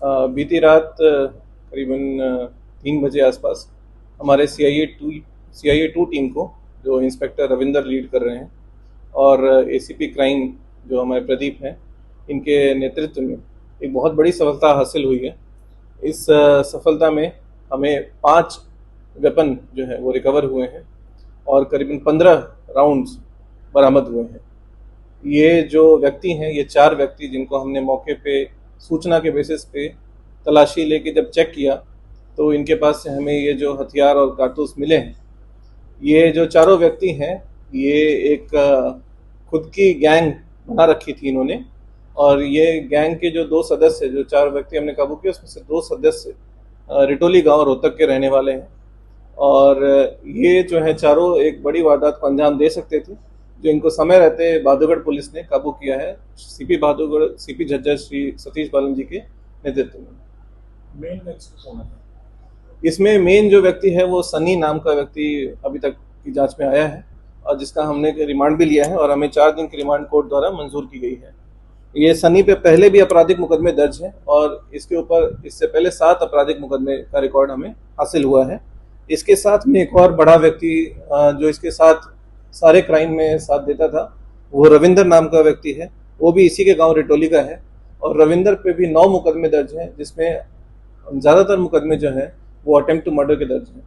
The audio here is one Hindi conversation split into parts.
बीती रात करीबन 3 बजे आसपास हमारे CIA 2 टीम को, जो इंस्पेक्टर रविंदर लीड कर रहे हैं, और ACP क्राइम जो हमारे प्रदीप हैं, इनके नेतृत्व में एक बहुत बड़ी सफलता हासिल हुई है। इस सफलता में हमें 5 वेपन जो है वो रिकवर हुए हैं और करीबन 15 राउंड्स बरामद हुए हैं। ये जो व्यक्ति हैं, ये 4 व्यक्ति जिनको हमने मौके पे सूचना के बेसिस पे तलाशी लेके जब चेक किया तो इनके पास से हमें ये जो हथियार और कारतूस मिले हैं। ये जो चारों व्यक्ति हैं, ये एक खुद की गैंग बना रखी थी इन्होंने, और ये गैंग के जो 2 सदस्य, जो 4 व्यक्ति हमने काबू किए, उसमें से 2 सदस्य रिटोली गांव रोहतक के रहने वाले हैं। और ये जो है चारों एक बड़ी वारदात को अंजाम दे सकते थे, जो इनको समय रहते बहादुरगढ़ पुलिस ने काबू किया है, CP झज्जर श्री सतीश बालन जी के नेतृत्व में। इसमें मेन जो व्यक्ति है वो सनी नाम का व्यक्ति अभी तक की जांच में आया है, और जिसका हमने रिमांड भी लिया है और हमें 4 दिन की रिमांड कोर्ट द्वारा मंजूर की गई है। ये सनी पे पहले भी आपराधिक मुकदमे दर्ज हैं और इसके ऊपर इससे पहले 7 आपराधिक मुकदमे का रिकॉर्ड हमें हासिल हुआ है। इसके साथ में एक और बड़ा व्यक्ति जो इसके साथ सारे क्राइम में साथ देता था, वो रविंदर नाम का व्यक्ति है। वो भी इसी के गांव रिटोली का है, और रविंदर पे भी 9 मुकदमे दर्ज हैं, जिसमें ज़्यादातर मुकदमे जो हैं वो अटेम्प्ट टू मर्डर के दर्ज हैं।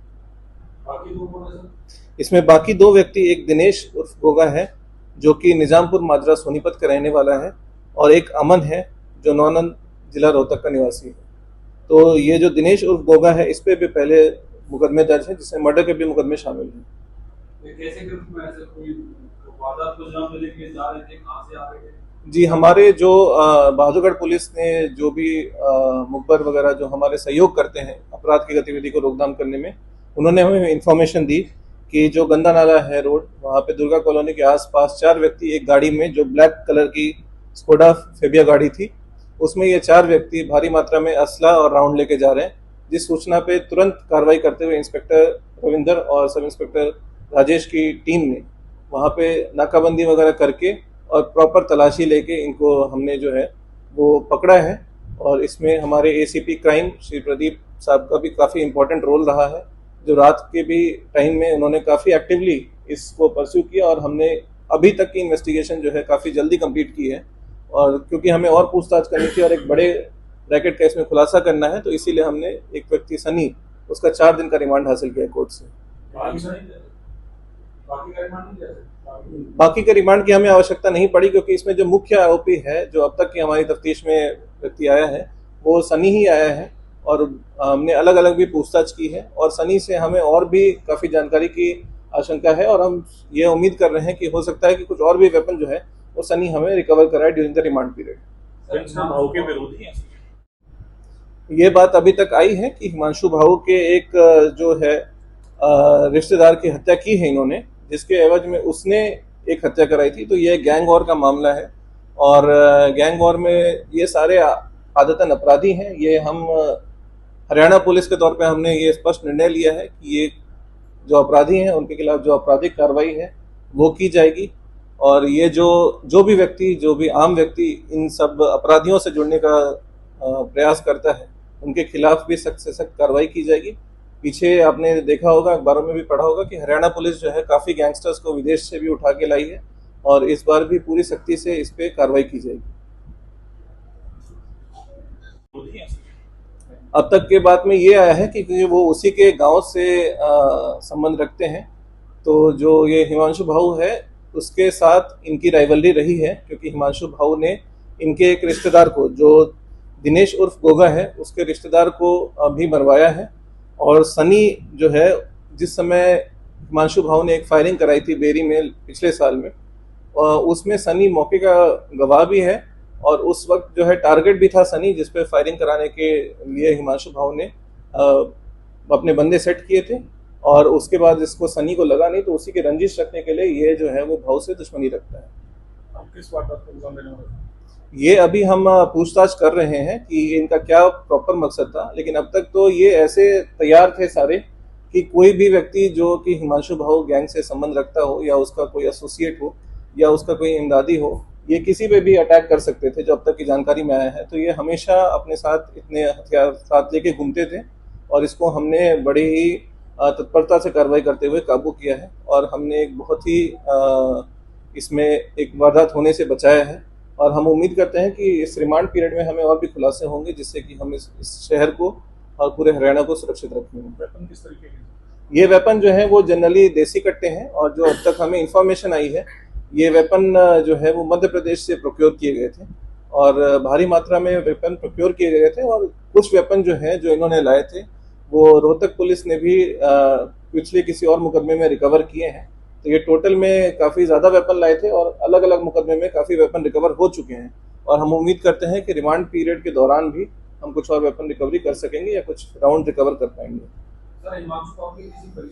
इसमें बाकी 2 व्यक्ति, एक दिनेश उर्फ गोगा है जो कि निजामपुर माजरा सोनीपत का रहने वाला है, और एक अमन है जो नौनंद जिला रोहतक का निवासी है। तो ये जो दिनेश उर्फ गोगा है, इस पे भी पहले मुकदमे दर्ज हैं, जिसमें मर्डर के भी मुकदमे शामिल हैं। जी, हमारे जो बहादुरगढ़ पुलिस ने जो भी मुखबर वगैरह जो हमारे सहयोग करते हैं अपराध की गतिविधि को रोकथाम करने में, उन्होंने हमें इन्फॉर्मेशन दी कि जो गंदा नाला है रोड, वहाँ पे दुर्गा कॉलोनी के आसपास 4 व्यक्ति एक गाड़ी में, जो ब्लैक कलर की स्कोडा फेबिया गाड़ी थी, उसमें ये 4 व्यक्ति भारी मात्रा में असला और राउंड लेके जा रहे हैं। जिस सूचना पे तुरंत कार्रवाई करते हुए इंस्पेक्टर रविंदर और सब इंस्पेक्टर राजेश की टीम ने वहाँ पे नाकाबंदी वगैरह करके और प्रॉपर तलाशी लेके इनको हमने जो है वो पकड़ा है। और इसमें हमारे ACP क्राइम श्री प्रदीप साहब का भी काफ़ी इम्पोर्टेंट रोल रहा है, जो रात के भी टाइम में उन्होंने काफ़ी एक्टिवली इसको परस्यू किया, और हमने अभी तक की इन्वेस्टिगेशन जो है काफ़ी जल्दी कंप्लीट की है। और क्योंकि हमें और पूछताछ करनी थी और एक बड़े रैकेट का इसमें खुलासा करना है, तो इसीलिए हमने एक व्यक्ति सनी, उसका 4 दिन का रिमांड हासिल किया कोर्ट से। बाकी के रिमांड की हमें आवश्यकता नहीं पड़ी, क्योंकि इसमें जो मुख्य आरोपी है, जो अब तक की हमारी तफ्तीश में व्यक्ति आया है, वो सनी ही आया है। और हमने अलग अलग भी पूछताछ की है, और सनी से हमें और भी काफ़ी जानकारी की आशंका है, और हम ये उम्मीद कर रहे हैं कि हो सकता है कि कुछ और भी वेपन जो है वो सनी हमें रिकवर कराए ड्यूरिंग द रिमांड पीरियड। ये बात अभी तक आई है कि हिमांशु भाऊ के एक जो है रिश्तेदार की हत्या की है इन्होंने, जिसके एवज में उसने एक हत्या कराई थी। तो ये गैंग वॉर का मामला है, और गैंग वॉर में ये सारे आदतन अपराधी हैं। ये हम हरियाणा पुलिस के तौर पे हमने ये स्पष्ट निर्णय लिया है कि ये जो अपराधी हैं उनके खिलाफ जो आपराधिक कार्रवाई है वो की जाएगी, और ये जो भी व्यक्ति, जो भी आम व्यक्ति इन सब अपराधियों से जुड़ने का प्रयास करता है, उनके खिलाफ भी सख्त से सख्त कार्रवाई की जाएगी। पीछे आपने देखा होगा, अखबारों में भी पढ़ा होगा कि हरियाणा पुलिस जो है काफ़ी गैंगस्टर्स को विदेश से भी उठा के लाई है, और इस बार भी पूरी सख्ती से इस पे कार्रवाई की जाएगी। अब तक के बात में ये आया है कि वो उसी के गांव से संबंध रखते हैं। तो जो ये हिमांशु भाऊ है, उसके साथ इनकी राइवलरी रही है, क्योंकि हिमांशु भाऊ ने इनके एक रिश्तेदार को, जो दिनेश उर्फ गोगा है, उसके रिश्तेदार को भी मरवाया है। और सनी जो है, जिस समय हिमांशु भाऊ ने एक फायरिंग कराई थी बेरी में पिछले साल में, उसमें सनी मौके का गवाह भी है, और उस वक्त जो है टारगेट भी था सनी, जिस पे फायरिंग कराने के लिए हिमांशु भाऊ ने अपने बंदे सेट किए थे। और उसके बाद इसको सनी को लगा नहीं, तो उसी के रंजिश रखने के लिए ये जो है वो भाऊ से दुश्मनी रखता है। अब किस वारदात को अंजाम देने वाला है? ये अभी हम पूछताछ कर रहे हैं कि इनका क्या प्रॉपर मकसद था, लेकिन अब तक तो ये ऐसे तैयार थे सारे कि कोई भी व्यक्ति जो कि हिमांशु भाऊ गैंग से संबंध रखता हो, या उसका कोई एसोसिएट हो, या उसका कोई इमदादी हो, ये किसी पे भी अटैक कर सकते थे जो अब तक की जानकारी में आया है। तो ये हमेशा अपने साथ इतने हथियार साथ लेके घूमते थे और इसको हमने बड़ी ही तत्परता से कार्रवाई करते हुए काबू किया है और हमने एक बहुत ही इसमें एक वारदात होने से बचाया है। और हम उम्मीद करते हैं कि इस रिमांड पीरियड में हमें और भी खुलासे होंगे जिससे कि हम इस शहर को और पूरे हरियाणा को सुरक्षित रखेंगे। वेपन किस तरीके के? ये वेपन जो है वो जनरली देसी कट्टे हैं और जो अब तक हमें इंफॉर्मेशन आई है ये वेपन जो है वो मध्य प्रदेश से प्रोक्योर किए गए थे और भारी मात्रा में वेपन प्रोक्योर किए गए थे। और कुछ वेपन जो है जो इन्होंने लाए थे वो रोहतक पुलिस ने भी पिछले किसी और मुकदमे में रिकवर किए हैं। तो ये टोटल में काफ़ी ज़्यादा वेपन लाए थे और अलग अलग मुकदमे में काफ़ी वेपन रिकवर हो चुके हैं और हम उम्मीद करते हैं कि रिमांड पीरियड के दौरान भी हम कुछ और वेपन रिकवरी कर सकेंगे या कुछ राउंड रिकवर कर पाएंगे। सर, हिमांशु को आपके किसी